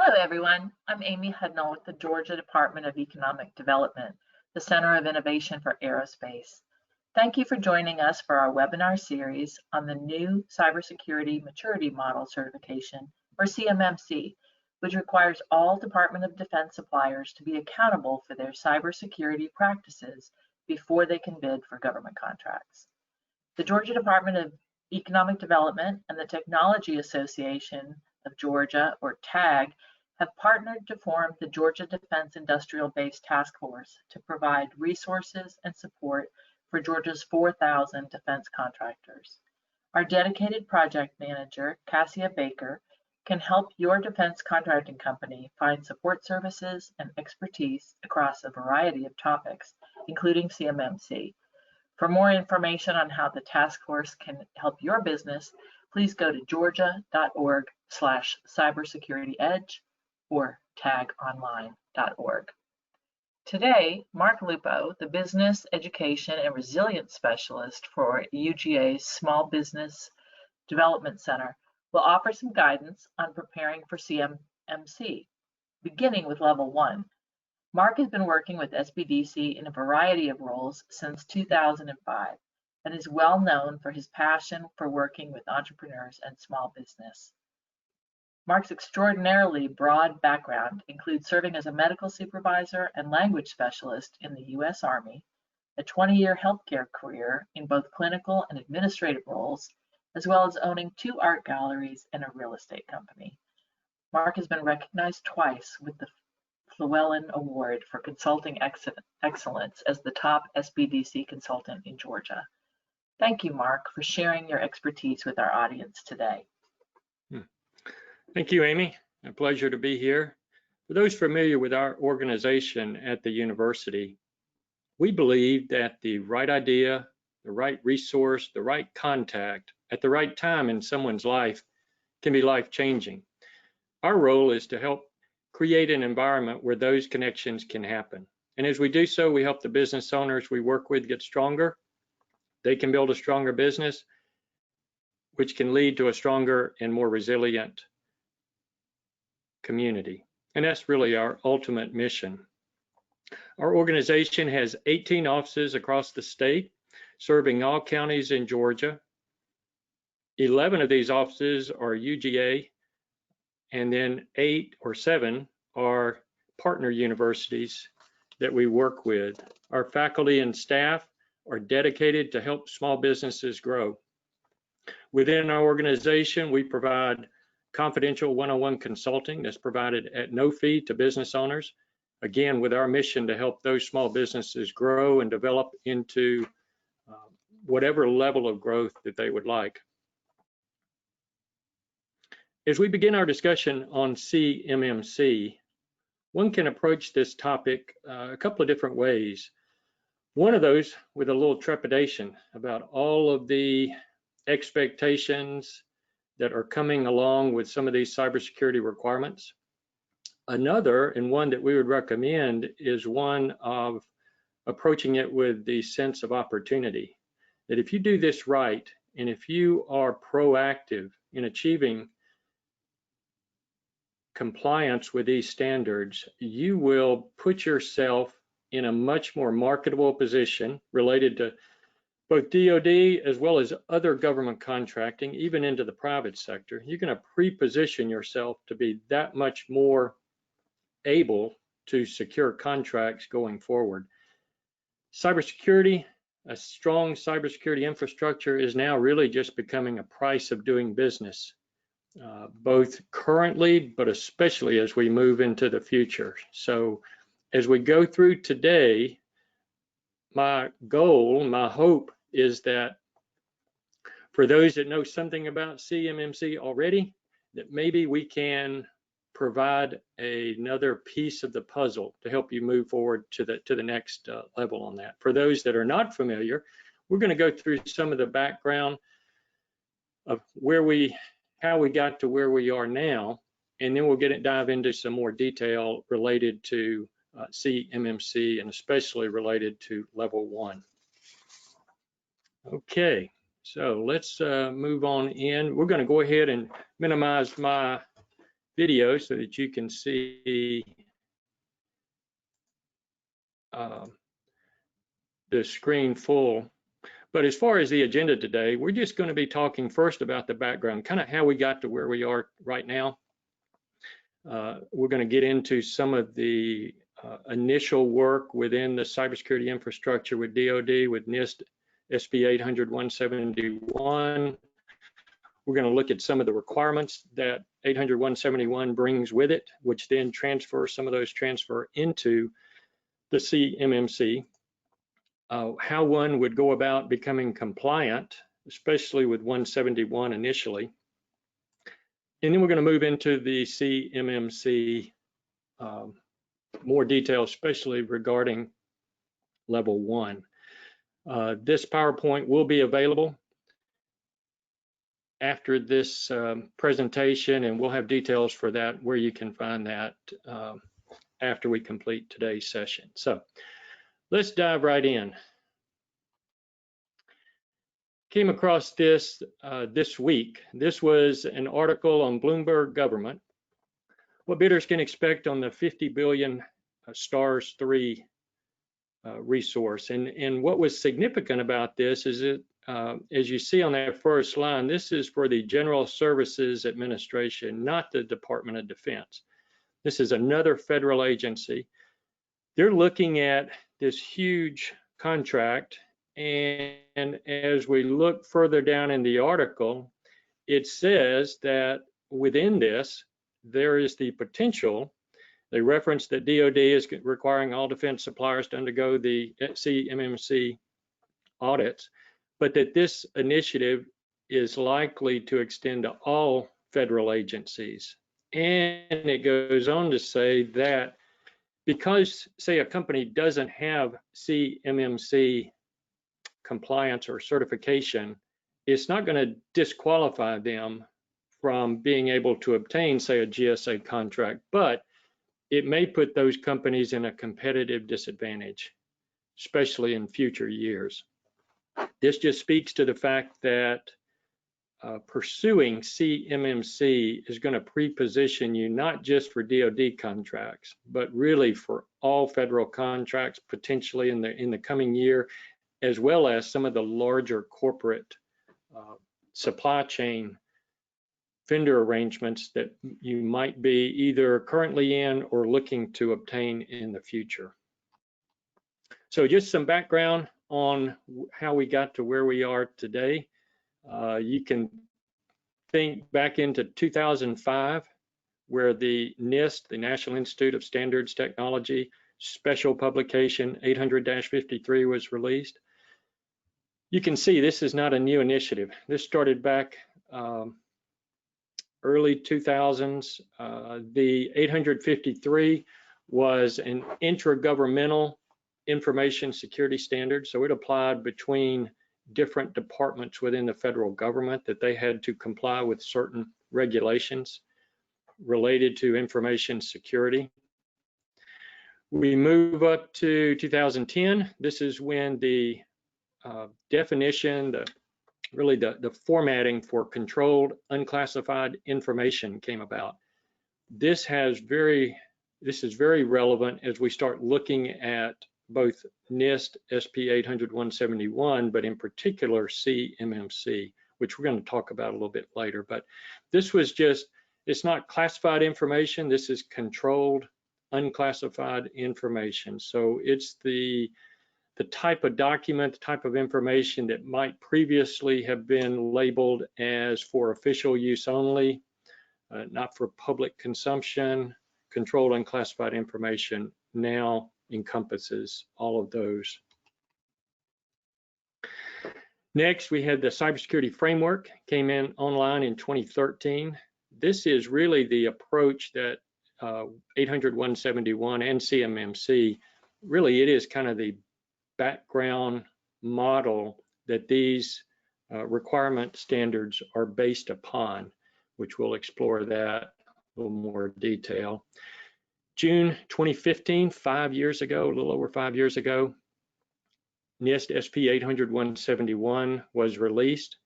Hello, everyone. I'm Amy Hudnall with the Georgia Department of Economic Development, the Center of Innovation for Aerospace. Thank you for joining us for our webinar series on the new Cybersecurity Maturity Model Certification, or CMMC, which requires all Department of Defense suppliers to be accountable for their cybersecurity practices before they can bid for government contracts. The Georgia Department of Economic Development and the Technology Association of Georgia, or TAG, have partnered to form the Georgia Defense Industrial Base Task Force to provide resources and support for Georgia's 4,000 defense contractors. Our dedicated project manager, Cassia Baker, can help your defense contracting company find support services and expertise across a variety of topics, including CMMC. For more information on how the task force can help your business, please go to georgia.org/cybersecurityedge or tagonline.org. Today, Mark Lupo, the Business, Education, and Resilience Specialist for UGA's Small Business Development Center, will offer some guidance on preparing for CMMC, beginning with Level 1. Mark has been working with SBDC in a variety of roles since 2005 and is well known for his passion for working with entrepreneurs and small business. Mark's extraordinarily broad background includes serving as a medical supervisor and language specialist in the U.S. Army, a 20-year healthcare career in both clinical and administrative roles, as well as owning 2 art galleries and a real estate company. Mark has been recognized twice with the Llewellyn Award for Consulting Excellence as the top SBDC consultant in Georgia. Thank you, Mark, for sharing your expertise with our audience today. Thank you, Amy. A pleasure to be here. For those familiar with our organization at the university, we believe that the right idea, the right resource, the right contact at the right time in someone's life can be life-changing. Our role is to help create an environment where those connections can happen. And as we do so, we help the business owners we work with get stronger. They can build a stronger business, which can lead to a stronger and more resilient community. And that's really our ultimate mission. Our organization has 18 offices across the state, serving all counties in Georgia. 11 of these offices are UGA, and then 8 or 7 are partner universities that we work with. Our faculty and staff are dedicated to help small businesses grow. Within our organization, we provide confidential one-on-one consulting that's provided at no fee to business owners, again, with our mission to help those small businesses grow and develop into whatever level of growth that they would like. As we begin our discussion on CMMC, one can approach this topic a couple of different ways. One of those with a little trepidation about all of the expectations that are coming along with some of these cybersecurity requirements. Another, and one that we would recommend, is one of approaching it with the sense of opportunity. That if you do this right, and if you are proactive in achieving compliance with these standards, you will put yourself in a much more marketable position related to both DoD as well as other government contracting, even into the private sector. You're going to pre-position yourself to be that much more able to secure contracts going forward. Cybersecurity, a strong cybersecurity infrastructure, is now really just becoming a price of doing business, both currently, but especially as we move into the future. So as we go through today, my goal, my hope is that for those that know something about CMMC already, that maybe we can provide another piece of the puzzle to help you move forward to the next level on that. For those that are not familiar, we're going to go through some of the background of how we got to where we are now, and then we'll dive into some more detail related to CMMC, and especially related to Level 1. Okay, so let's move on in. We're going to go ahead and minimize my video so that you can see the screen full. But as far as the agenda today, we're just going to be talking first about the background, kind of how we got to where we are right now. We're going to get into some of the initial work within the cybersecurity infrastructure with DoD, with NIST SP 800-171. We're going to look at some of the requirements that 800-171 brings with it, which then some of those transfer into the CMMC. How one would go about becoming compliant, especially with 171 initially. And then we're going to move into the CMMC, more detail, especially regarding level 1. This PowerPoint will be available after this presentation, and we'll have details for that, where you can find that after we complete today's session. So let's dive right in. Came across this this week. This was an article on Bloomberg Government, what bidders can expect on the 50 billion STARS 3 resource. And what was significant about this is that, as you see on that first line, this is for the General Services Administration, not the Department of Defense. This is another federal agency. They're looking at this huge contract, and as we look further down in the article, it says that within this, there is the potential. They reference that DoD is requiring all defense suppliers to undergo the CMMC audits, but that this initiative is likely to extend to all federal agencies. And it goes on to say that because, say, a company doesn't have CMMC compliance or certification, it's not going to disqualify them from being able to obtain, say, a GSA contract, but it may put those companies in a competitive disadvantage, especially in future years. This just speaks to the fact that pursuing CMMC is going to pre-position you not just for DoD contracts, but really for all federal contracts potentially in the coming year, as well as some of the larger corporate supply chain vendor arrangements that you might be either currently in or looking to obtain in the future. So just some background on how we got to where we are today. You can think back into 2005, where the NIST, the National Institute of Standards Technology, special publication 800-53 was released. You can see this is not a new initiative. This started back early 2000s. The 853 was an intragovernmental information security standard, so it applied between different departments within the federal government that they had to comply with certain regulations related to information security. We move up to 2010. This is when the definition, the formatting for controlled unclassified information came about. This is very relevant as we start looking at both NIST SP 800-171, but in particular CMMC, which we're going to talk about a little bit later. But this was just, it's not classified information, this is controlled unclassified information. So it's the type of document, the type of information that might previously have been labeled as for official use only, not for public consumption. Controlled unclassified information now encompasses all of those. Next, we had the cybersecurity framework, came in online in 2013. This is really the approach that 800-171 and CMMC, really it is kind of the background model that these requirement standards are based upon, which we'll explore that a little more detail. June 2015, 5 years ago, a little over 5 years ago, NIST SP 800-171 was released.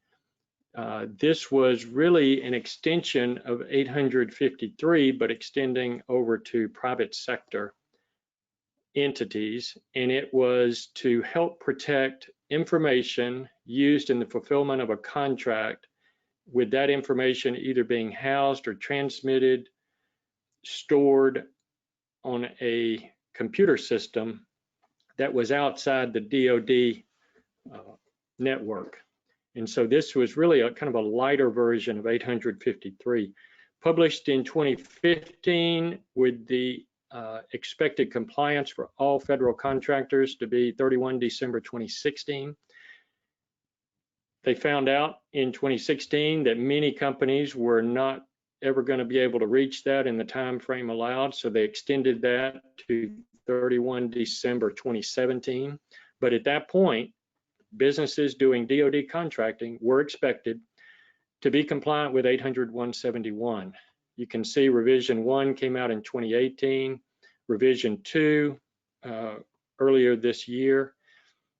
This was really an extension of 853, but extending over to private sector entities, and it was to help protect information used in the fulfillment of a contract, with that information either being housed or transmitted, stored on a computer system that was outside the DoD network. And so this was really a kind of a lighter version of 853, published in 2015 with the expected compliance for all federal contractors to be 31 December 2016. They found out in 2016 that many companies were not ever going to be able to reach that in the time frame allowed, so they extended that to 31 December 2017. But at that point, businesses doing DoD contracting were expected to be compliant with 800-171. You can see revision 1 came out in 2018, revision 2 earlier this year.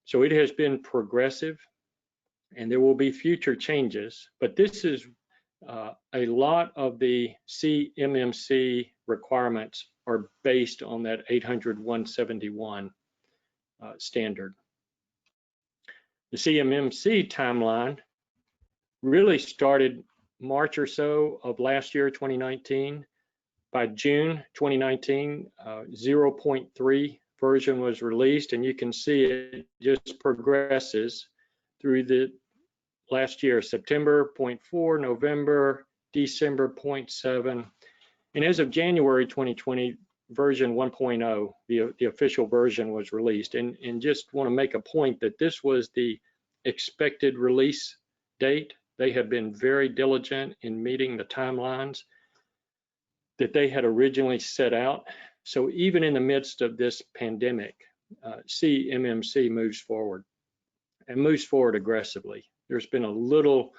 So it has been progressive, and there will be future changes, but this is a lot of the CMMC requirements are based on that 800-171 standard. The CMMC timeline really started March or so of last year, 2019. By June 2019, 0.3 version was released, and you can see it just progresses through the last year, September 0.4, November, December 0.7, and as of January 2020, version 1.0, the official version was released. And just want to make a point that this was the expected release date. They have been very diligent in meeting the timelines that they had originally set out. So even in the midst of this pandemic, CMMC moves forward and moves forward aggressively. There's been a little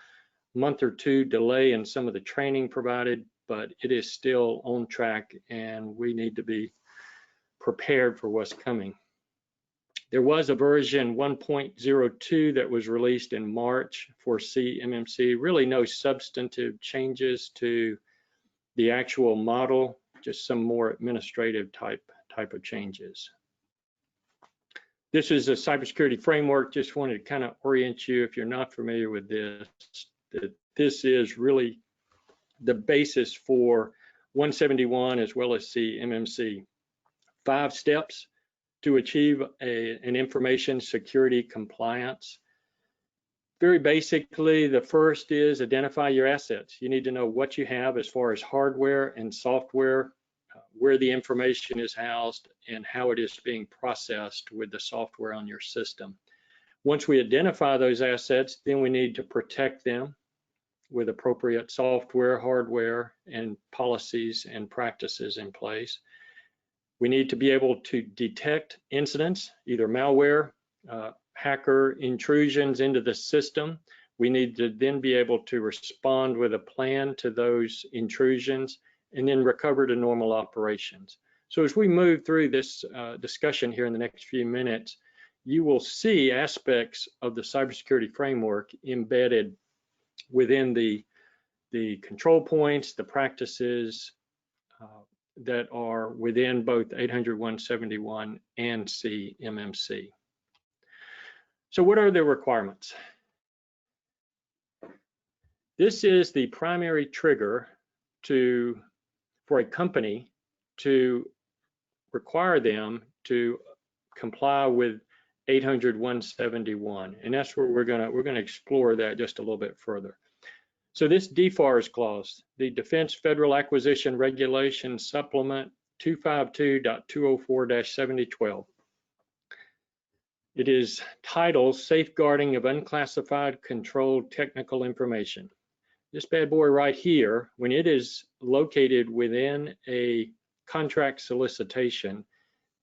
month or two delay in some of the training provided, but it is still on track, and we need to be prepared for what's coming. There was a version 1.02 that was released in March for CMMC. Really no substantive changes to the actual model, just some more administrative type of changes. This is a cybersecurity framework. Just wanted to kind of orient you, if you're not familiar with this, that this is really the basis for 171 as well as CMMC. 5 steps to achieve an information security compliance. Very basically, the first is identify your assets. You need to know what you have as far as hardware and software, where the information is housed, and how it is being processed with the software on your system. Once we identify those assets, then we need to protect them with appropriate software, hardware, and policies and practices in place. We need to be able to detect incidents, either malware, hacker intrusions into the system. We need to then be able to respond with a plan to those intrusions and then recover to normal operations. So as we move through this discussion here in the next few minutes, you will see aspects of the cybersecurity framework embedded within the control points, the practices that are within both 800-171 and CMMC. So what are the requirements? This is the primary trigger for a company to require them to comply with 800-171, and that's where we're gonna explore that just a little bit further. So this DFARS clause, the Defense Federal Acquisition Regulation Supplement 252.204-7012. It is titled Safeguarding of Unclassified Controlled Technical Information. This bad boy right here, when it is located within a contract solicitation,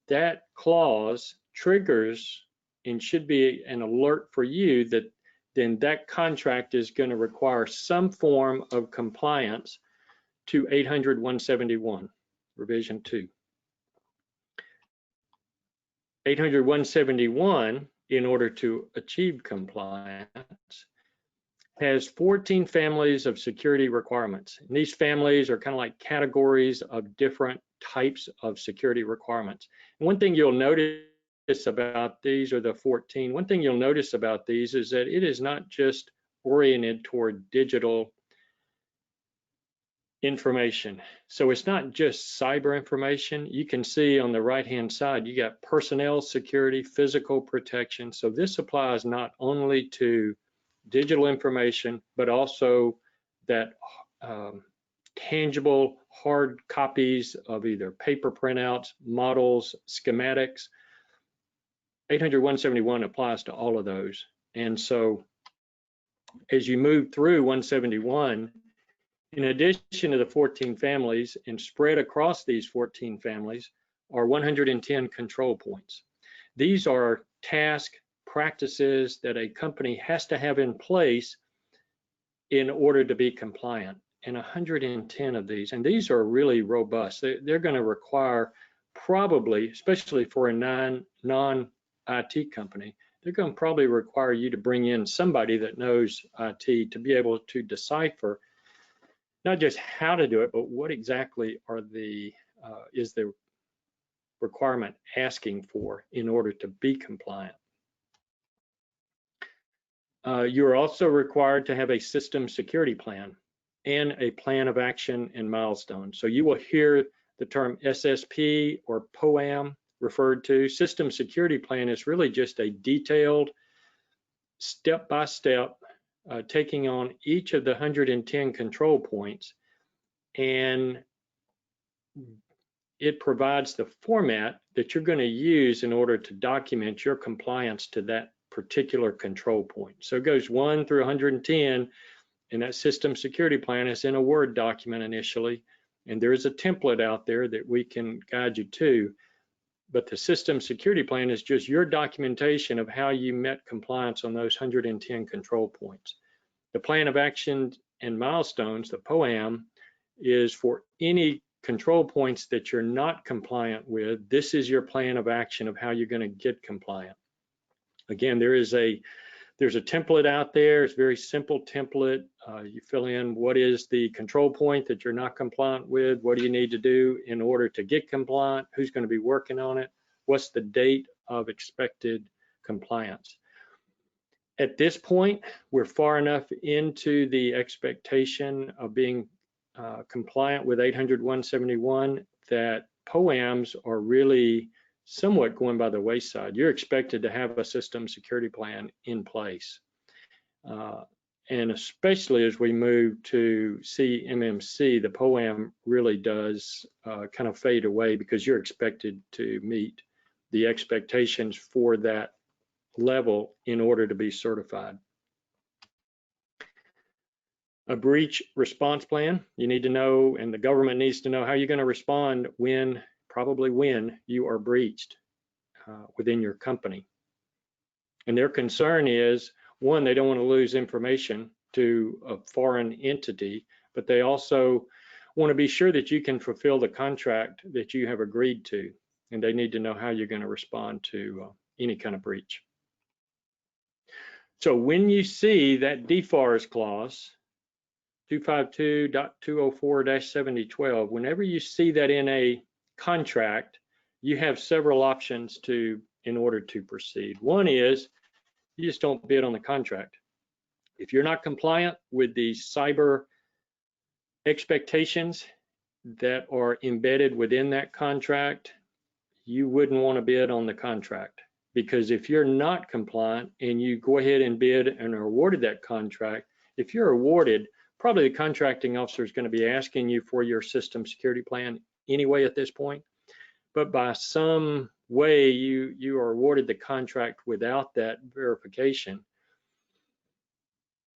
that clause triggers and should be an alert for you that then that contract is going to require some form of compliance to 800-171, revision 2. 800-171, in order to achieve compliance, has 14 families of security requirements. And these families are kind of like categories of different types of security requirements. And one thing you'll notice about these, or the 14, one thing you'll notice about these is that it is not just oriented toward digital information. So it's not just cyber information. You can see on the right-hand side, you got personnel security, physical protection. So this applies not only to digital information, but also that tangible hard copies of either paper printouts, models, schematics. 800-171 applies to all of those. And so as you move through 171, in addition to the 14 families, and spread across these 14 families, are 110 control points. These are task practices that a company has to have in place in order to be compliant. And 110 of these, and these are really robust. They're going to require, probably, especially for a non-IT company, they're going to probably require you to bring in somebody that knows IT to be able to decipher not just how to do it, but what exactly are is the requirement asking for in order to be compliant. You're also required to have a system security plan and a plan of action and milestones. So you will hear the term SSP or POAM referred to. System security plan is really just a detailed, step-by-step, taking on each of the 110 control points, and it provides the format that you're going to use in order to document your compliance to that particular control point. So it goes 1 through 110, and that system security plan is in a Word document initially, and there is a template out there that we can guide you to, but the system security plan is just your documentation of how you met compliance on those 110 control points. The plan of action and milestones, the POAM, is for any control points that you're not compliant with. This is your plan of action of how you're going to get compliant. Again, there's a template out there. It's a very simple template. You fill in what is the control point that you're not compliant with, what do you need to do in order to get compliant, who's going to be working on it, what's the date of expected compliance. At this point, we're far enough into the expectation of being compliant with 800-171 that POAMs are really somewhat going by the wayside. You're expected to have a system security plan in place. And especially as we move to CMMC, the POAM really does kind of fade away because you're expected to meet the expectations for that level in order to be certified. A breach response plan, you need to know, and the government needs to know how you're going to respond probably when you are breached within your company. And their concern is, one, they don't want to lose information to a foreign entity, but they also want to be sure that you can fulfill the contract that you have agreed to, and they need to know how you're going to respond to any kind of breach. So when you see that DFARS clause, 252.204-7012, whenever you see that in a contract, you have several options in order to proceed. One is you just don't bid on the contract. If you're not compliant with the cyber expectations that are embedded within that contract, you wouldn't want to bid on the contract, because if you're not compliant and you go ahead and bid and are awarded that contract, if you're awarded, probably the contracting officer is going to be asking you for your system security plan anyway at this point. But by some way you are awarded the contract without that verification,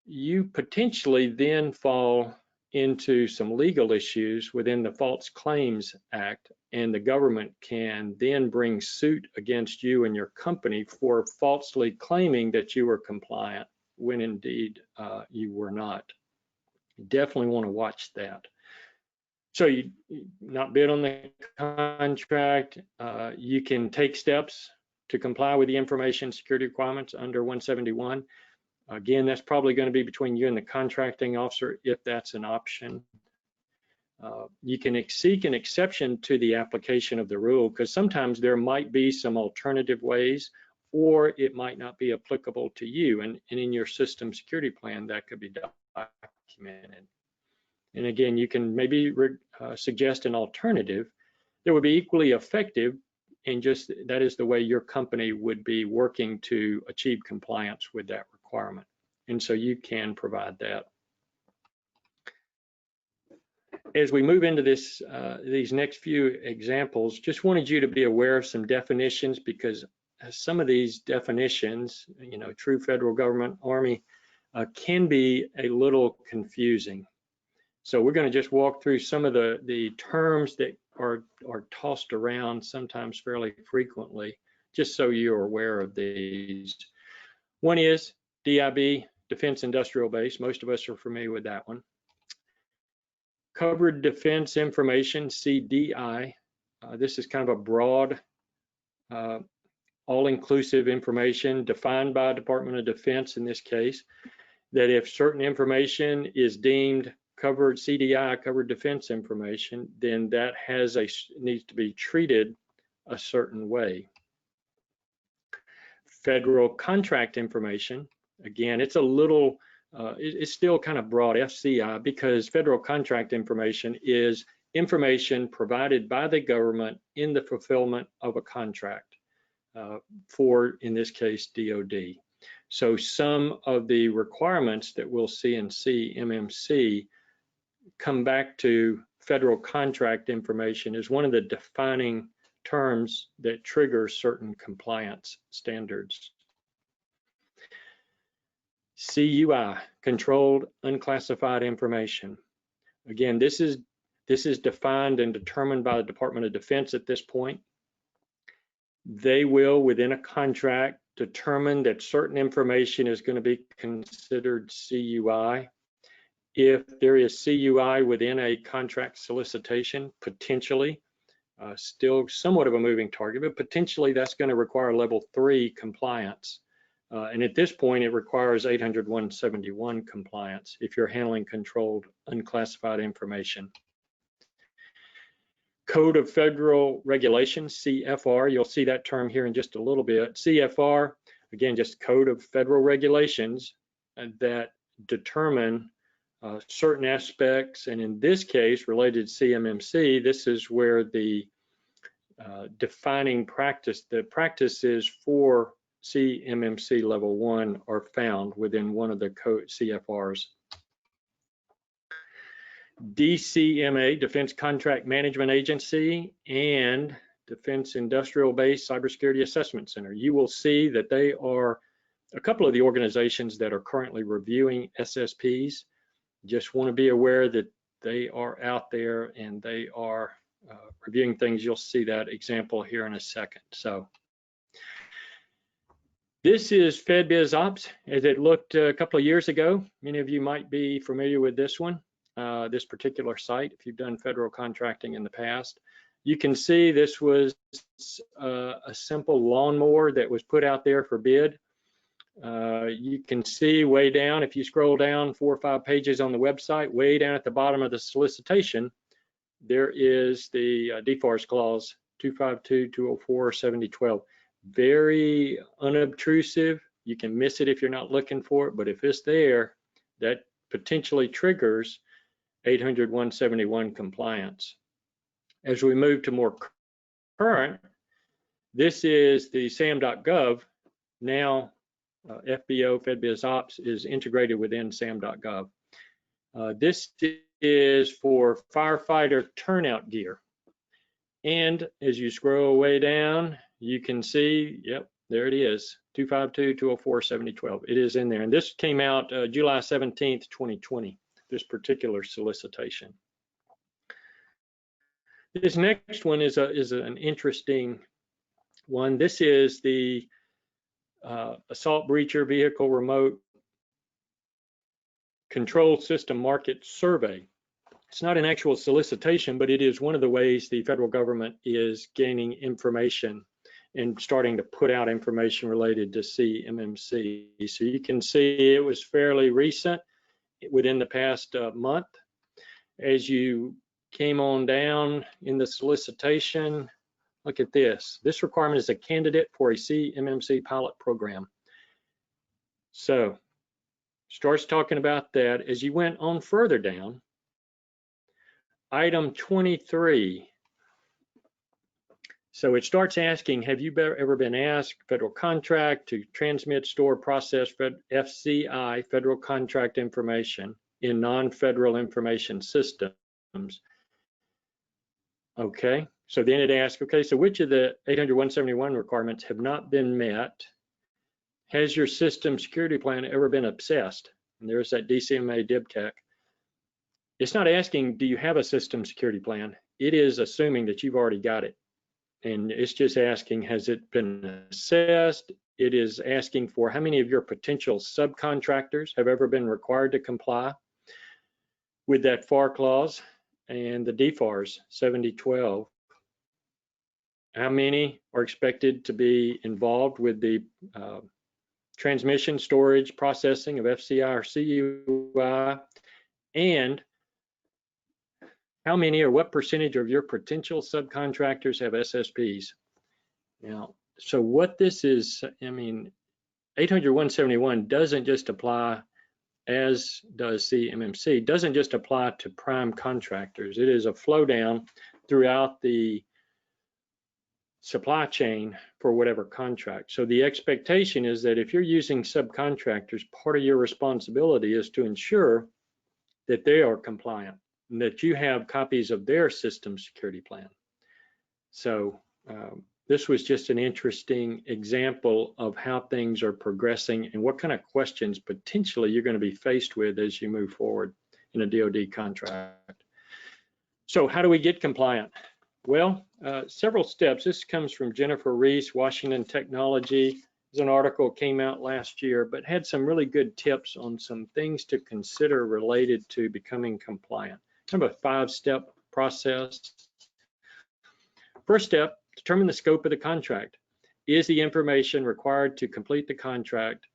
you potentially then fall into some legal issues within the False Claims Act, and the government can then bring suit against you and your company for falsely claiming that you were compliant when indeed you were not. You definitely want to watch that. So you not bid on the contract, you can take steps to comply with the information security requirements under 171. Again, that's probably going to be between you and the contracting officer if that's an option. You can seek an exception to the application of the rule because sometimes there might be some alternative ways, or it might not be applicable to you. And in your system security plan, that could be documented. And again, you can maybe suggest an alternative that would be equally effective, and just that is the way your company would be working to achieve compliance with that requirement. And so you can provide that. As we move into this, these next few examples, just wanted you to be aware of some definitions, because some of these definitions, you know, true federal government, Army, can be a little confusing. So we're going to just walk through some of the terms that are tossed around sometimes fairly frequently, just so you're aware of these. One is DIB, Defense Industrial Base. Most of us are familiar with that one. Covered Defense Information, CDI. This is kind of a broad, all-inclusive information defined by Department of Defense in this case, that if certain information is deemed covered CDI, covered defense information, then that needs to be treated a certain way. Federal contract information, again, it's a little, it's still kind of broad, FCI, because federal contract information is information provided by the government in the fulfillment of a contract for, in this case, DoD. So some of the requirements that we'll see in CMMC come back to federal contract information as one of the defining terms that triggers certain compliance standards. CUI, Controlled Unclassified Information. Again, this is defined and determined by the Department of Defense at this point. They will, within a contract, determine that certain information is going to be considered CUI. If there is CUI within a contract solicitation, potentially, still somewhat of a moving target, but potentially that's going to require level 3 compliance. And at this point, it requires 800-171 compliance if you're handling controlled unclassified information. Code of Federal Regulations, CFR, you'll see that term here in just a little bit. CFR, again, just Code of Federal Regulations that determine certain aspects, and in this case, related to CMMC, this is where the defining practice, the practices for CMMC level 1 are found within one of the code CFRs. DCMA, Defense Contract Management Agency, and Defense Industrial Base Cybersecurity Assessment Center. You will see that they are a couple of the organizations that are currently reviewing SSPs. Just want to be aware that they are out there and they are reviewing things. You'll see that example here in a second. So this is FedBizOps as it looked a couple of years ago. Many of you might be familiar with this one, this particular site, if you've done federal contracting in the past. You can see this was a simple lawnmower that was put out there for bid. You can see way down, if you scroll down 4 or 5 pages on the website, way down at the bottom of the solicitation, there is the DFARS clause 252, 204, 7012. Very unobtrusive. You can miss it if you're not looking for it, but if it's there, that potentially triggers 800-171 compliance. As we move to more current, this is the sam.gov. Now FBO, FedBizOps, is integrated within sam.gov. This is for firefighter turnout gear. And as you scroll way down, you can see, yep, there it is, 252, 204, 7012. It is in there. And this came out July 17th, 2020, this particular solicitation. This next one is an interesting one. This is the assault breacher vehicle remote control system market survey. It's not an actual solicitation, but it is one of the ways the federal government is gaining information. and starting to put out information related to CMMC. So you can see it was fairly recent within the past month. As you came on down in the solicitation, look at this. This requirement is a candidate for a CMMC pilot program. So starts talking about that. As you went on further down, item 23. So it starts asking, have you ever been asked, federal contract, to transmit, store, process FCI, federal contract information in non-federal information systems? Okay, so then it asks, okay, so which of the 800-171 requirements have not been met? Has your system security plan ever been obsessed? And there's that DCMA DIBCAC. It's not asking, do you have a system security plan? It is assuming that you've already got it. And it's just asking, has it been assessed? It is asking for how many of your potential subcontractors have ever been required to comply with that FAR clause and the DFARS 7012. How many are expected to be involved with the transmission, storage, processing of FCI or CUI, and how many or what percentage of your potential subcontractors have SSPs? Now, so what this is, I mean, 800-171 doesn't just apply, as does CMMC, doesn't just apply to prime contractors. It is a flow down throughout the supply chain for whatever contract. So the expectation is that if you're using subcontractors, part of your responsibility is to ensure that they are compliant and that you have copies of their system security plan. So this was just an interesting example of how things are progressing and what kind of questions potentially you're going to be faced with as you move forward in a DoD contract. So how do we get compliant? Well, several steps. This comes from Jennifer Reese, Washington Technology. There's an article came out last year, but had some really good tips on some things to consider related to becoming compliant. Kind of a 5-step process. First step, determine the scope of the contract. Is the information required to complete the contract?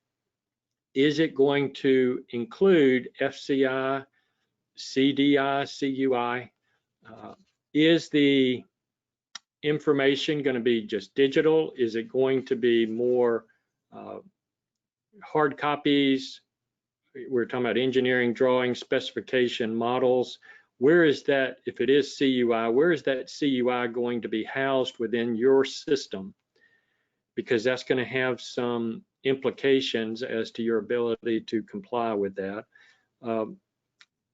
Is it going to include FCI, CDI, CUI? Is the information going to be just digital? Is it going to be more hard copies? We're talking about engineering drawings, specification, models. Where is that, if it is CUI, where is that CUI going to be housed within your system? Because that's going to have some implications as to your ability to comply with that.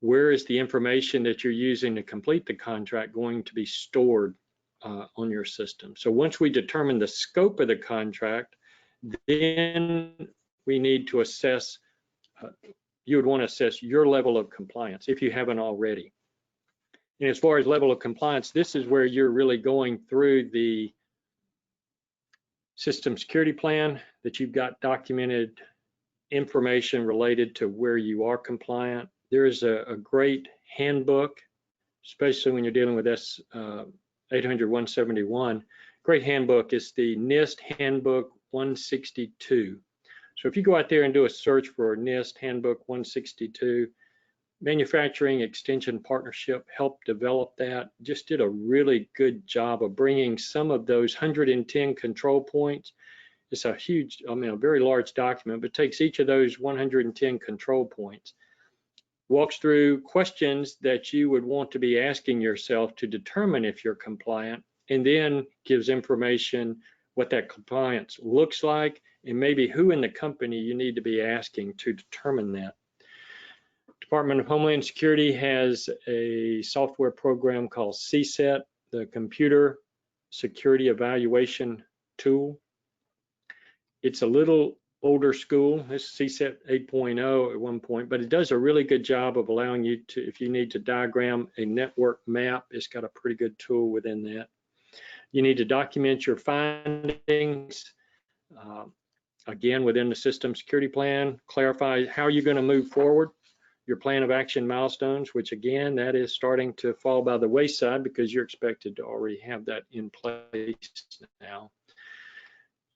Where is the information that you're using to complete the contract going to be stored on your system? So once we determine the scope of the contract, then we need to assess, you would want to assess your level of compliance if you haven't already. And as far as level of compliance, this is where you're really going through the system security plan, that you've got documented information related to where you are compliant. There is a great handbook, especially when you're dealing with 800-171. Great handbook is the NIST Handbook 162. So if you go out there and do a search for NIST Handbook 162, Manufacturing Extension Partnership helped develop that, just did a really good job of bringing some of those 110 control points. It's a huge, I mean, a very large document, but takes each of those 110 control points, walks through questions that you would want to be asking yourself to determine if you're compliant, and then gives information what that compliance looks like and maybe who in the company you need to be asking to determine that. Department of Homeland Security has a software program called CSET, the Computer Security Evaluation Tool. It's a little older school. It's CSET 8.0 at one point, but it does a really good job of allowing you to, if you need to diagram a network map, it's got a pretty good tool within that. You need to document your findings. Again, within the system security plan, clarify how you're going to move forward, your plan of action milestones, which again, that is starting to fall by the wayside because you're expected to already have that in place now.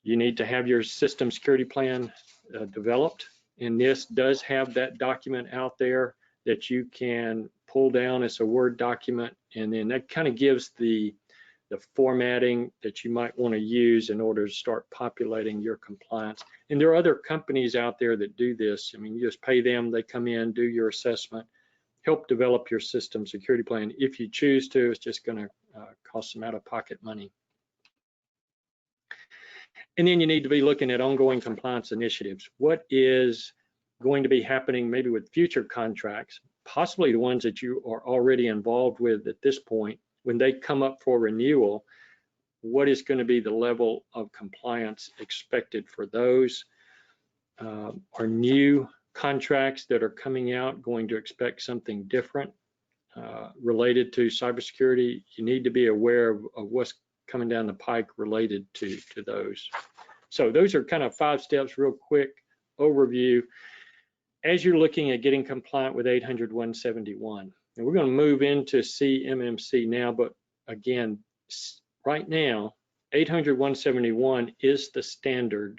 You need to have your system security plan developed, and NIST does have that document out there that you can pull down as a Word document, and then that kind of gives the formatting that you might want to use in order to start populating your compliance. And there are other companies out there that do this. I mean, you just pay them, they come in, do your assessment, help develop your system security plan. If you choose to, it's just going to cost some out-of-pocket money. And then you need to be looking at ongoing compliance initiatives. What is going to be happening maybe with future contracts, possibly the ones that you are already involved with at this point? When they come up for renewal, what is going to be the level of compliance expected for those? Are new contracts that are coming out going to expect something different related to cybersecurity? You need to be aware of what's coming down the pike related to those. So those are kind of 5 steps, real quick overview as you're looking at getting compliant with 800-171. And we're going to move into CMMC now, but again, right now, 800-171 is the standard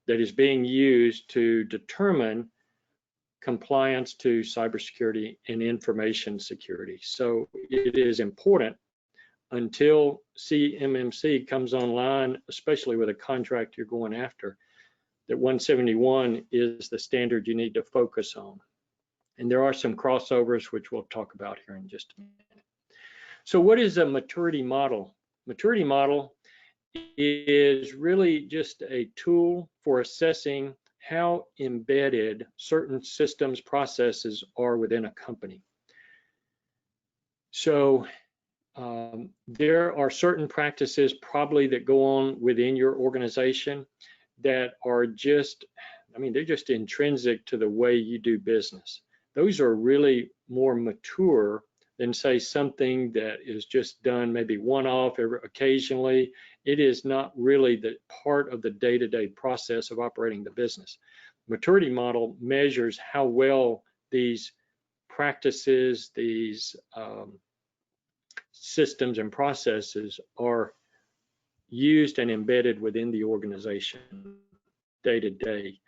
that is being used to determine compliance to cybersecurity and information security. So it is important until CMMC comes online, especially with a contract you're going after, that 171 is the standard you need to focus on. And there are some crossovers, which we'll talk about here in just a minute. So what is a maturity model? Maturity model is really just a tool for assessing how embedded certain systems processes are within a company. So there are certain practices probably that go on within your organization that are just, I mean, they're just intrinsic to the way you do business. Those are really more mature than, say, something that is just done maybe one-off occasionally. It is not really the part of the day-to-day process of operating the business. Maturity model measures how well these practices, these systems and processes are used and embedded within the organization day-to-day.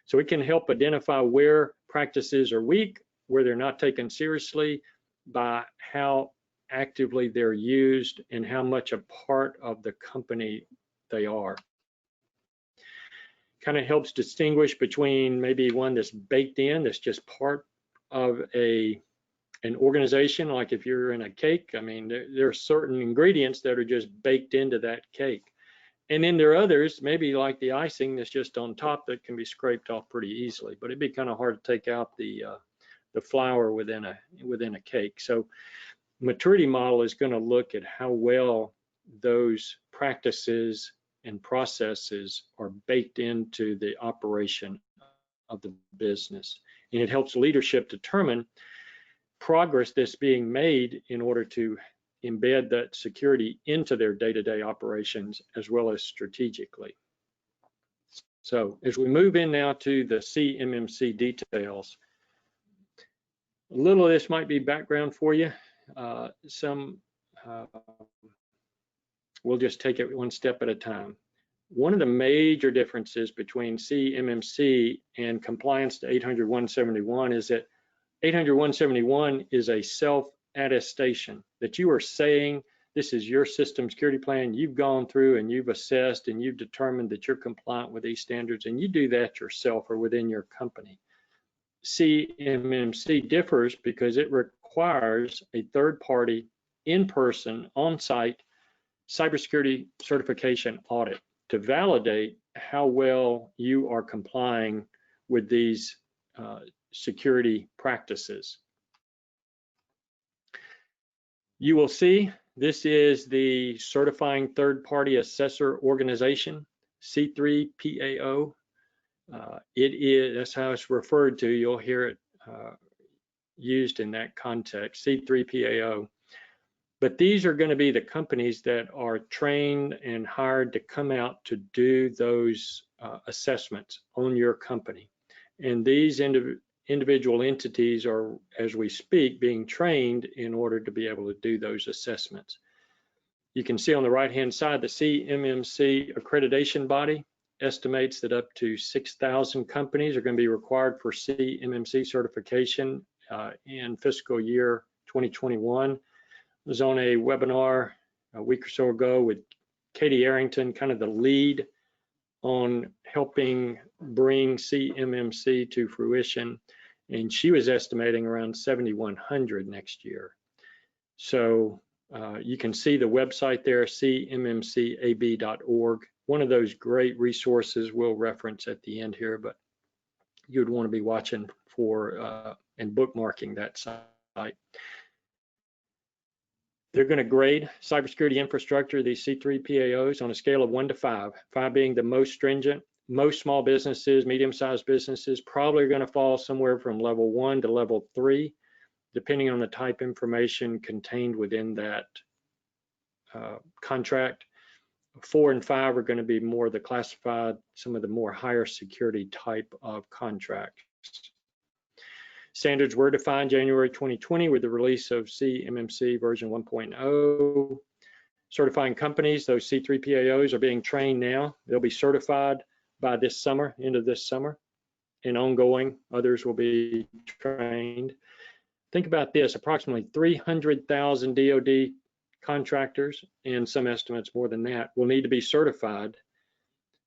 So it can help identify where practices are weak, where they're not taken seriously, by how actively they're used and how much a part of the company they are. Kind of helps distinguish between maybe one that's baked in, that's just part of an organization. Like if you're in a cake, I mean, there are certain ingredients that are just baked into that cake. And then there are others, maybe like the icing that's just on top, that can be scraped off pretty easily, but it'd be kind of hard to take out the flour within a cake. So maturity model is going to look at how well those practices and processes are baked into the operation of the business. And it helps leadership determine progress that's being made in order to embed that security into their day-to-day operations as well as strategically. So as we move in now to the CMMC details, a little of this might be background for you. We'll just take it one step at a time. One of the major differences between CMMC and compliance to 800-171 is that 800-171 is a self-attestation, that you are saying this is your system security plan, you've gone through and you've assessed and you've determined that you're compliant with these standards, and you do that yourself or within your company. CMMC differs because it requires a third party, in-person, on-site cybersecurity certification audit to validate how well you are complying with these security practices. You will see this is the certifying third-party assessor organization, C3PAO. That's how it's referred to. You'll hear it used in that context, C3PAO. But these are going to be the companies that are trained and hired to come out to do those assessments on your company. And these individual entities are, as we speak, being trained in order to be able to do those assessments. You can see on the right-hand side the CMMC accreditation body. estimates that up to 6,000 companies are going to be required for CMMC certification in fiscal year 2021. I was on a webinar a week or so ago with Katie Arrington, kind of the lead on helping bring CMMC to fruition, and she was estimating around 7,100 next year. So you can see the website there, cmmcab.org. One of those great resources we'll reference at the end here, but you'd want to be watching for and bookmarking that site. They're going to grade cybersecurity infrastructure, these C3 PAOs, on a scale of 1 to 5, 5 being the most stringent. Most small businesses, medium-sized businesses, probably are going to fall somewhere from level 1 to level 3, depending on the type information contained within that contract. 4 and 5 are going to be more the classified, some of the more higher security type of contracts. Standards were defined January 2020 with the release of CMMC version 1.0. Certifying companies, those C3 PAOs are being trained now. They'll be certified by this summer, end of this summer, and ongoing, others will be trained. Think about this, approximately 300,000 DoD contractors, and some estimates more than that, will need to be certified.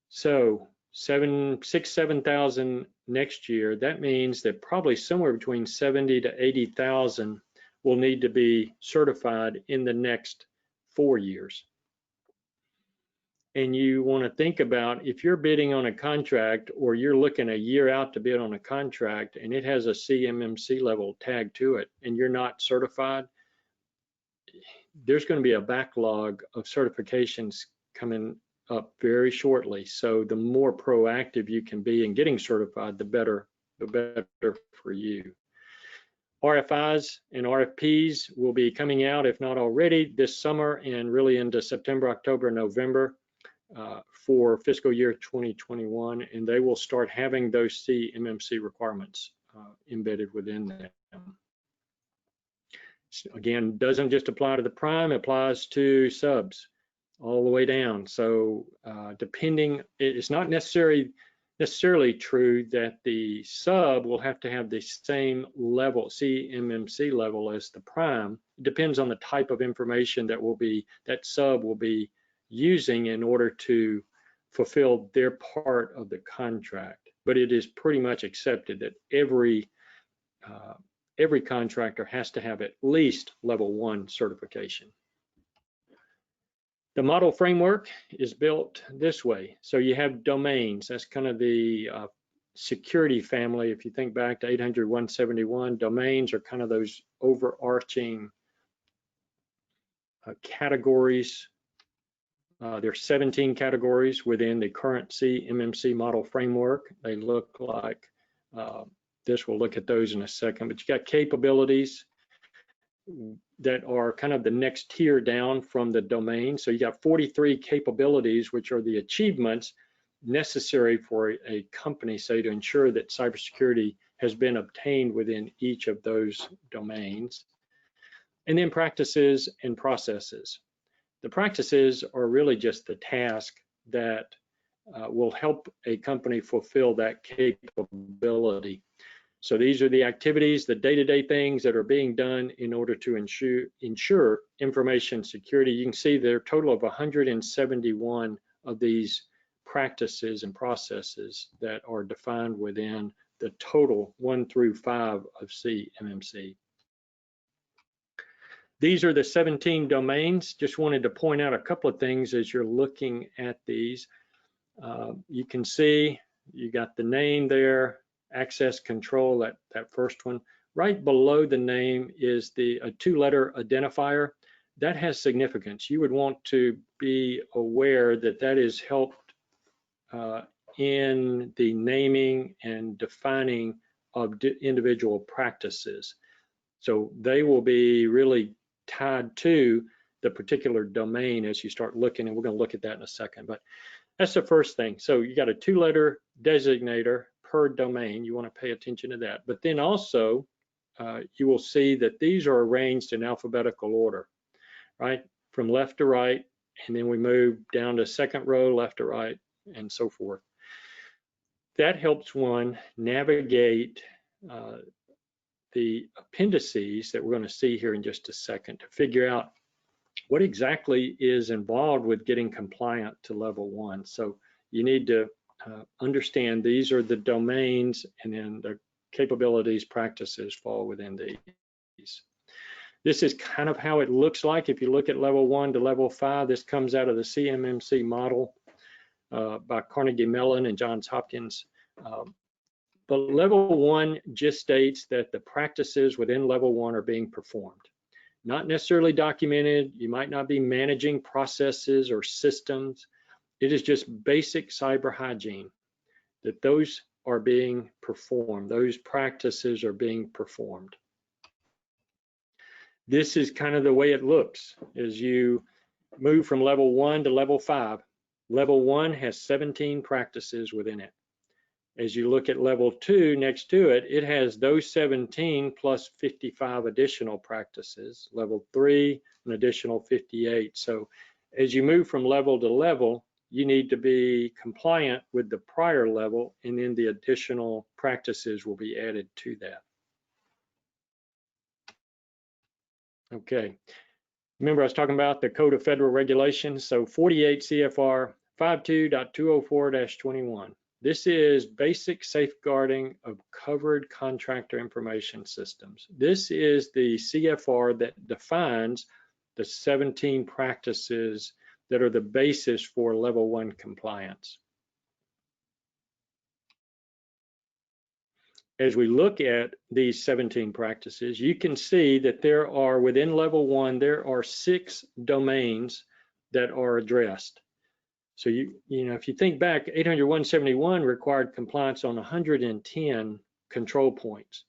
So 7,000 next year. That means that probably somewhere between 70 to 80,000 will need to be certified in the next 4 years. And you want to think about, if you're bidding on a contract or you're looking a year out to bid on a contract and it has a CMMC level tag to it and you're not certified, there's going to be a backlog of certifications coming up very shortly. So the more proactive you can be in getting certified, the better for you. RFIs and RFPs will be coming out, if not already, this summer and really into September, October, November for fiscal year 2021, and they will start having those CMMC requirements embedded within them. Again, doesn't just apply to the prime, it applies to subs all the way down. So depending, it's not necessarily true that the sub will have to have the same level, CMMC level, as the prime. It depends on the type of information that sub will be using in order to fulfill their part of the contract. But it is pretty much accepted that every contractor has to have at least level 1 certification. The model framework is built this way. So you have domains. That's kind of the security family. If you think back to 800.171, domains are kind of those overarching categories. There are 17 categories within the current CMMC model framework. They look like this. We'll look at those in a second. But you got capabilities that are kind of the next tier down from the domain. So you got 43 capabilities, which are the achievements necessary for a company, say, to ensure that cybersecurity has been obtained within each of those domains. And then practices and processes. The practices are really just the task that will help a company fulfill that capability. So these are the activities, the day-to-day things that are being done in order to ensure information security. You can see there are a total of 171 of these practices and processes that are defined within the total 1 through 5 of CMMC. These are the 17 domains. Just wanted to point out a couple of things as you're looking at these. You can see you got the name there, access control, that first one. Right below the name is a 2-letter identifier. That has significance. You would want to be aware that that is helped in the naming and defining of individual practices. So they will be really tied to the particular domain as you start looking, and we're going to look at that in a second. But that's the first thing. So you got a 2-letter designator per domain. You want to pay attention to that. But then also, you will see that these are arranged in alphabetical order, right? From left to right, and then we move down to second row, left to right, and so forth. That helps one navigate the appendices that we're going to see here in just a second to figure out what exactly is involved with getting compliant to level 1. So you need to understand these are the domains, and then the capabilities, practices fall within these. This is kind of how it looks like. If you look at level 1 to level 5, this comes out of the CMMC model by Carnegie Mellon and Johns Hopkins. But level 1 just states that the practices within level 1 are being performed. Not necessarily documented. You might not be managing processes or systems. It is just basic cyber hygiene, that those are being performed. Those practices are being performed. This is kind of the way it looks as you move from level 1 to level 5. Level 1 has 17 practices within it. As you look at level 2 next to it, it has those 17 plus 55 additional practices. Level 3, an additional 58. So as you move from level to level, you need to be compliant with the prior level, and then the additional practices will be added to that. Okay. Remember I was talking about the Code of Federal Regulations. So 48 CFR 52.204-21. This is basic safeguarding of covered contractor information systems. This is the CFR that defines the 17 practices that are the basis for level 1 compliance. As we look at these 17 practices, you can see that there are, within level 1, there are 6 domains that are addressed. So you know, if you think back, 800-171 required compliance on 110 control points.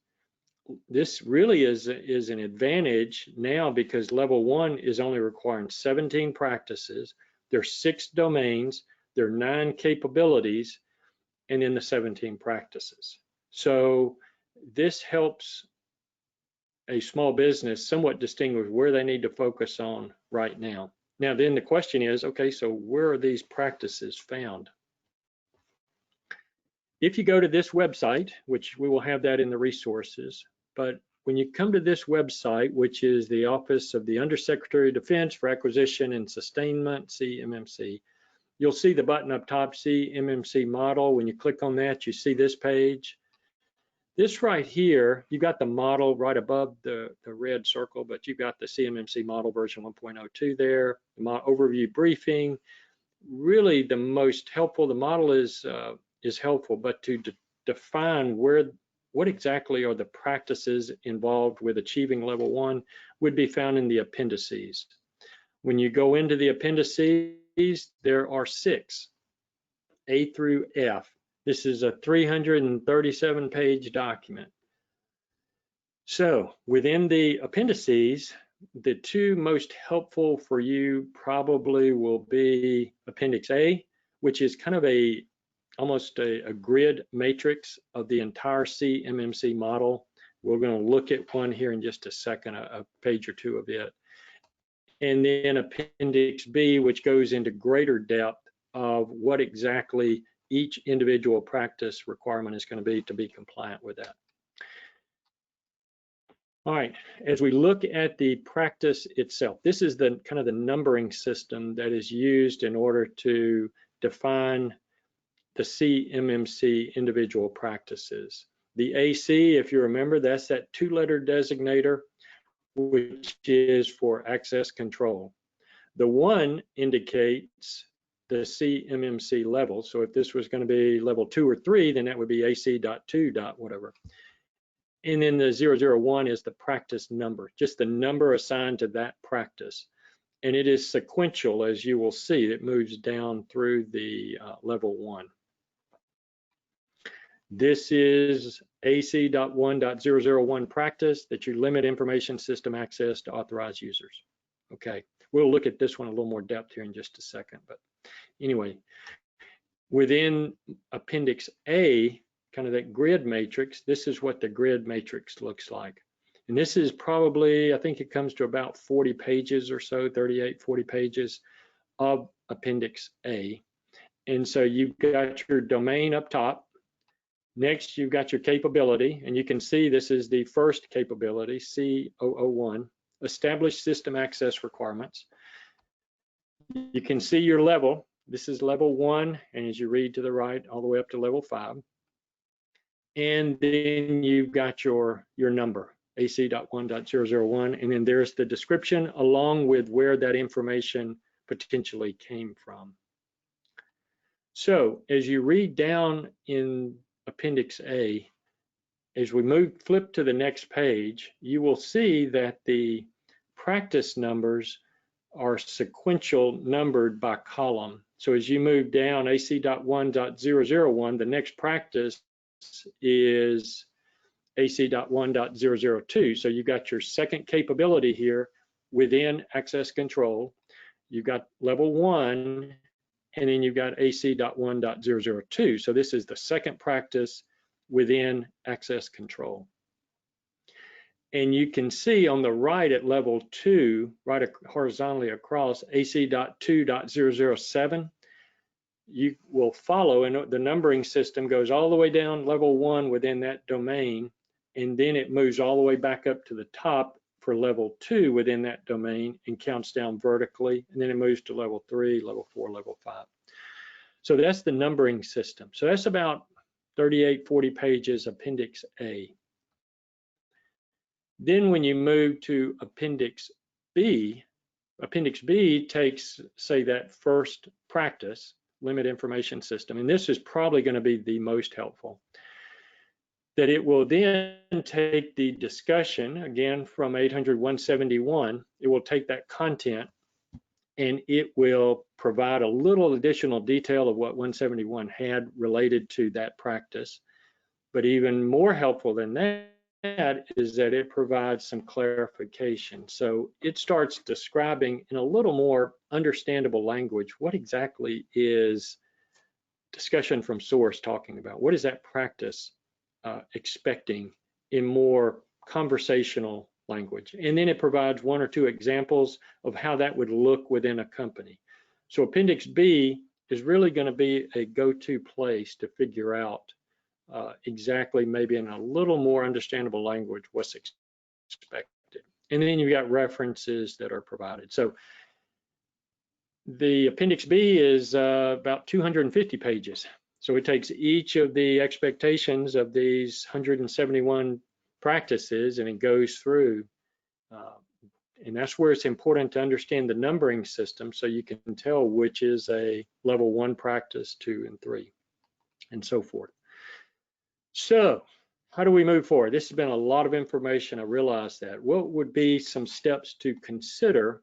This really is an advantage now because level 1 is only requiring 17 practices. There's 6 domains, there are 9 capabilities, and then the 17 practices. So this helps a small business somewhat distinguish where they need to focus on right now. Now, then the question is, okay, so where are these practices found? If you go to this website, which we will have that in the resources, but when you come to this website, which is the Office of the Undersecretary of Defense for Acquisition and Sustainment, CMMC, you'll see the button up top, CMMC model. When you click on that, you see this page. This right here, you got the model right above the red circle, but you've got the CMMC model version 1.02 there, the overview briefing. Really the most helpful, the model is helpful, but to define what exactly are the practices involved with achieving level 1 would be found in the appendices. When you go into the appendices, there are 6, A through F. This is a 337-page document. So within the appendices, the 2 most helpful for you probably will be Appendix A, which is kind of almost a grid matrix of the entire CMMC model. We're going to look at one here in just a second, a page or 2 of it. And then Appendix B, which goes into greater depth of what exactly each individual practice requirement is going to be compliant with that. All right, as we look at the practice itself, this is the kind of the numbering system that is used in order to define the CMMC individual practices. The AC, if you remember, that's that 2-letter designator, which is for access control. The 1 indicates the CMMC level. So if this was going to be level 2 or 3, then that would be AC.2. whatever. And then the 001 is the practice number, just the number assigned to that practice. And it is sequential, as you will see. It moves down through the level 1. This is AC.1.001 practice that you limit information system access to authorized users. Okay, we'll look at this one a little more depth here in just a second. But anyway, within Appendix A, kind of that grid matrix, this is what the grid matrix looks like. And this is probably, I think it comes to about 40 pages or so, 38, 40 pages of Appendix A. And so you've got your domain up top. Next, you've got your capability, and you can see this is the first capability, C001, Establish System Access Requirements. You can see your level. This is level 1, and as you read to the right, all the way up to level 5. And then you've got your number, AC.1.001, and then there's the description along with where that information potentially came from. So as you read down in Appendix A, as we flip to the next page, you will see that the practice numbers are sequential numbered by column. So as you move down AC.1.001, the next practice is AC.1.002. So you've got your second capability here within access control. You've got level 1, and then you've got AC.1.002. So this is the second practice within access control. And you can see on the right at level 2, right horizontally across, AC.2.007. You will follow, and the numbering system goes all the way down level 1 within that domain, and then it moves all the way back up to the top for level 2 within that domain and counts down vertically, and then it moves to level 3, level 4, level 5. So that's the numbering system. So that's about 38, 40 pages, Appendix A. Then when you move to Appendix B takes, say, that first practice, limit information system, and this is probably going to be the most helpful, that it will then take the discussion, again, from 800-171, it will take that content and it will provide a little additional detail of what 171 had related to that practice. But even more helpful than that is that it provides some clarification. So it starts describing in a little more understandable language what exactly is discussion from source talking about. What is that practice expecting in more conversational language? And then it provides 1 or 2 examples of how that would look within a company. So Appendix B is really going to be a go-to place to figure out exactly, maybe in a little more understandable language, what's expected. And then you've got references that are provided. So the Appendix B is about 250 pages. So it takes each of the expectations of these 171 practices and it goes through. And that's where it's important to understand the numbering system so you can tell which is a level 1 practice, 2, and 3, and so forth. So how do we move forward? This has been a lot of information, I realize that. What would be some steps to consider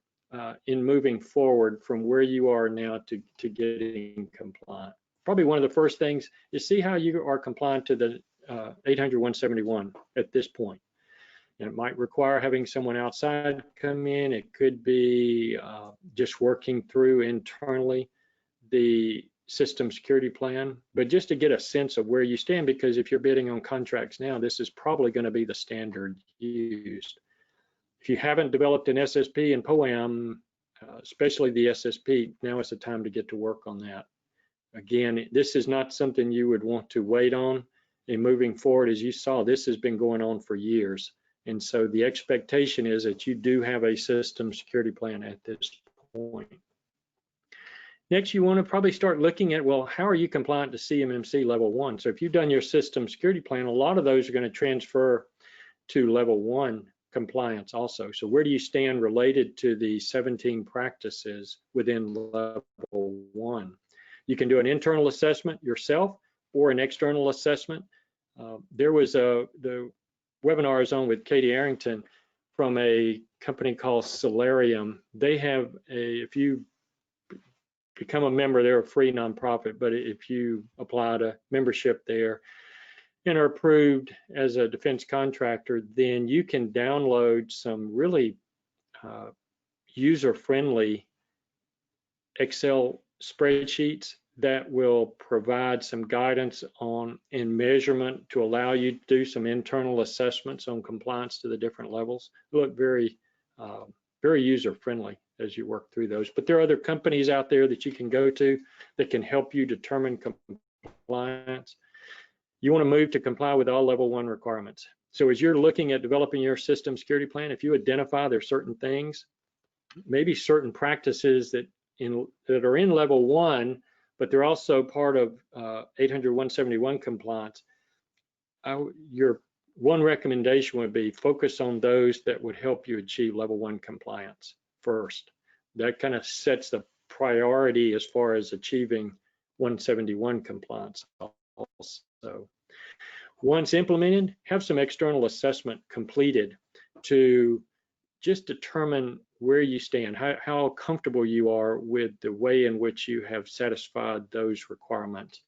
in moving forward from where you are now to getting compliant? Probably one of the first things is see how you are compliant to the 800-171 at this point. And it might require having someone outside come in. It could be just working through internally the system security plan, but just to get a sense of where you stand, because if you're bidding on contracts now, this is probably going to be the standard used. If you haven't developed an SSP and POAM, especially the SSP, now is the time to get to work on that. Again, this is not something you would want to wait on. And moving forward, as you saw, this has been going on for years. And so the expectation is that you do have a system security plan at this point. Next, you want to probably start looking at, well, how are you compliant to CMMC level 1? So if you've done your system security plan, a lot of those are going to transfer to level 1 compliance also. So where do you stand related to the 17 practices within level 1? You can do an internal assessment yourself or an external assessment. There was the webinar is on with Katie Arrington from a company called Solarium. They have if you become a member, they're a free nonprofit, but if you apply to membership there and are approved as a defense contractor, then you can download some really user-friendly Excel spreadsheets that will provide some guidance on and measurement to allow you to do some internal assessments on compliance to the different levels. They look very, very user-friendly. as you work through those. But there are other companies out there that you can go to that can help you determine compliance. You want to move to comply with all level 1 requirements. So as you're looking at developing your system security plan, if you identify there's certain things, maybe certain practices that are in level 1, but they're also part of 800-171 compliance, your one recommendation would be focus on those that would help you achieve level 1 compliance first. That kind of sets the priority as far as achieving 171 compliance also. Once implemented, have some external assessment completed to just determine where you stand, how comfortable you are with the way in which you have satisfied those requirements.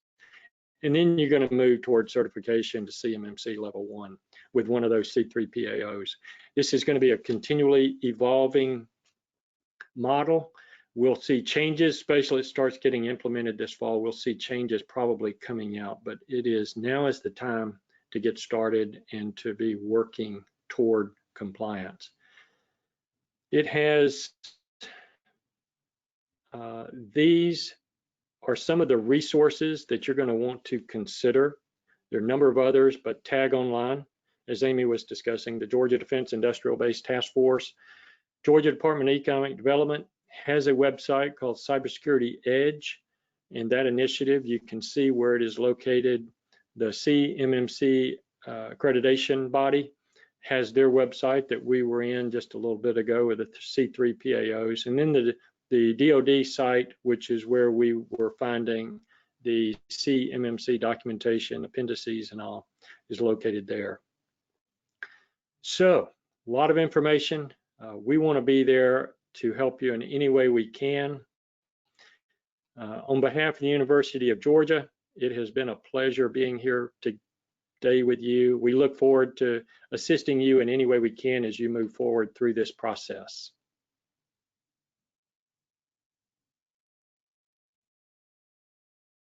And then you're going to move towards certification to CMMC level 1 with one of those C3 PAOs. This is going to be a continually evolving model. We'll see changes, especially as it starts getting implemented this fall. We'll see changes probably coming out, but now is the time to get started and to be working toward compliance. It has, these are some of the resources that you're going to want to consider. There are a number of others, but Tag Online, as Amy was discussing, the Georgia Defense Industrial Base Task Force, Georgia Department of Economic Development has a website called CyberSecurity Edge. In that initiative, you can see where it is located. The CMMC accreditation body has their website that we were in just a little bit ago with the C3 PAOs. And then the DoD site, which is where we were finding the CMMC documentation, appendices and all, is located there. So a lot of information. We want to be there to help you in any way we can. On behalf of the University of Georgia, it has been a pleasure being here today with you. We look forward to assisting you in any way we can as you move forward through this process.